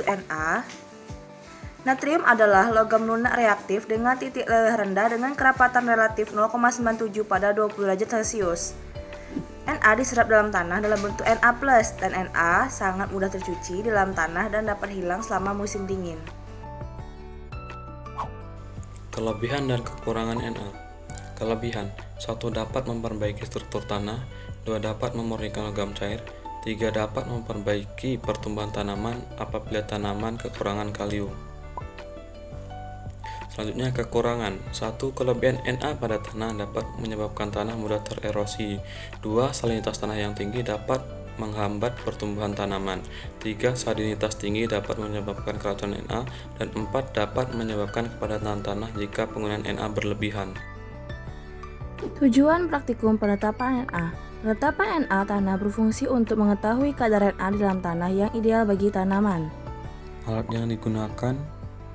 berbentuk Na. Natrium adalah logam lunak reaktif dengan titik leleh rendah dengan kerapatan relatif 0,97 pada 20 derajat Celcius. Na diserap dalam tanah dalam bentuk Na+, dan Na sangat mudah tercuci di dalam tanah dan dapat hilang selama musim dingin. Kelebihan dan kekurangan Na. Kelebihan: 1. Dapat memperbaiki struktur tanah. 2. Dapat memurnikan logam cair. 3. Dapat memperbaiki pertumbuhan tanaman apabila tanaman kekurangan kalium. Selanjutnya, kekurangan. 1. Kelebihan Na pada tanah dapat menyebabkan tanah mudah tererosi. 2. Salinitas tanah yang tinggi dapat menghambat pertumbuhan tanaman. 3. Salinitas tinggi dapat menyebabkan keracunan Na. Dan 4. Dapat menyebabkan kepadatan tanah jika penggunaan Na berlebihan. Tujuan praktikum penetapan Na. Penetapan Na tanah berfungsi untuk mengetahui kadar Na di dalam tanah yang ideal bagi tanaman. Alat yang digunakan: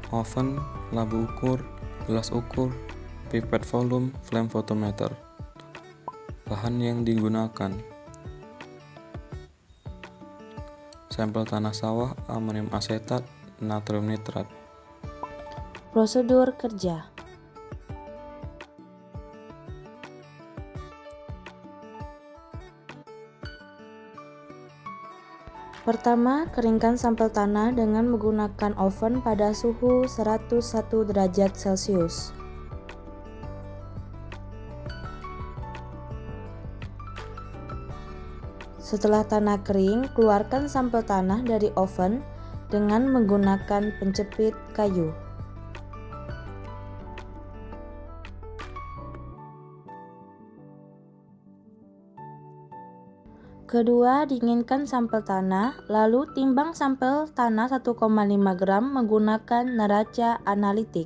oven, labu ukur, gelas ukur, pipet volume, flame photometer. Bahan yang digunakan: sampel tanah sawah, amonium asetat, natrium nitrat. Prosedur kerja. Pertama, keringkan sampel tanah dengan menggunakan oven pada suhu 101 derajat Celcius. Setelah tanah kering, keluarkan sampel tanah dari oven dengan menggunakan penjepit kayu. Kedua, dinginkan sampel tanah, lalu timbang sampel tanah 1,5 gram menggunakan neraca analitik.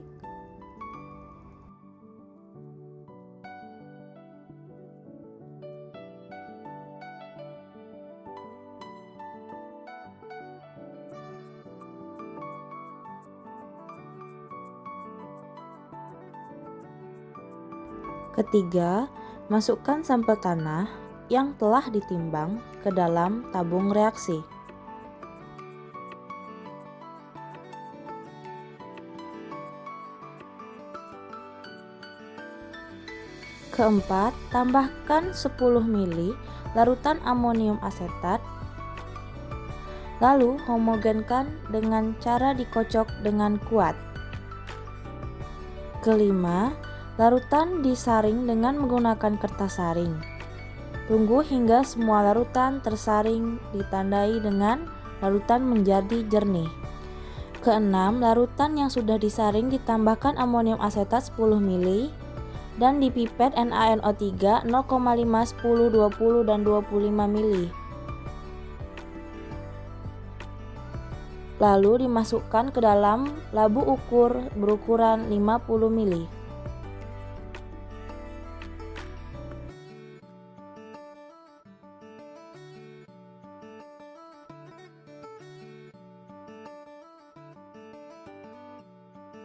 Ketiga, masukkan sampel tanah yang telah ditimbang ke dalam tabung reaksi. Keempat, tambahkan 10 ml larutan amonium asetat, lalu homogenkan dengan cara dikocok dengan kuat. Kelima, larutan disaring dengan menggunakan kertas saring. Tunggu hingga semua larutan tersaring ditandai dengan larutan menjadi jernih. Keenam, larutan yang sudah disaring ditambahkan amonium asetat 10 ml dan dipipet NaNO3 0,5, 10, 20, dan 25 ml. Lalu dimasukkan ke dalam labu ukur berukuran 50 ml.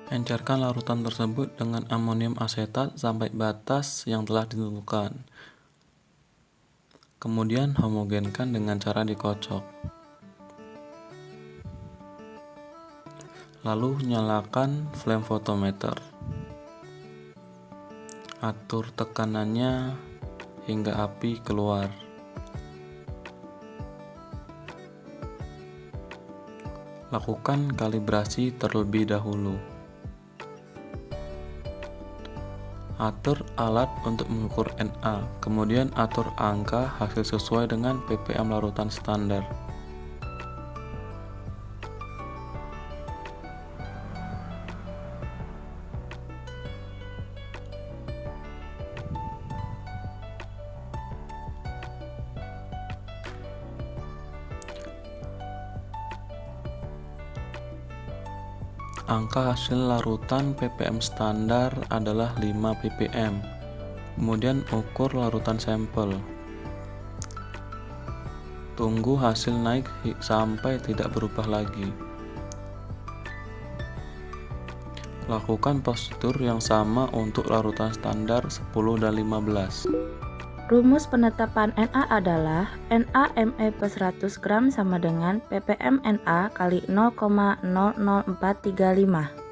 Encerkan larutan tersebut dengan amonium asetat sampai batas yang telah ditentukan. Kemudian homogenkan dengan cara dikocok. Lalu nyalakan flame photometer. Atur tekanannya hingga api keluar. Lakukan kalibrasi terlebih dahulu. Atur alat untuk mengukur Na, kemudian atur angka hasil sesuai dengan ppm larutan standar. Angka hasil larutan ppm standar adalah 5 ppm. Kemudian ukur larutan sampel. Tunggu hasil naik sampai tidak berubah lagi. Lakukan prosedur yang sama untuk larutan standar 10 dan 15. Rumus penetapan Na adalah NaMe per 100 gram sama dengan ppm Na kali 0,00435.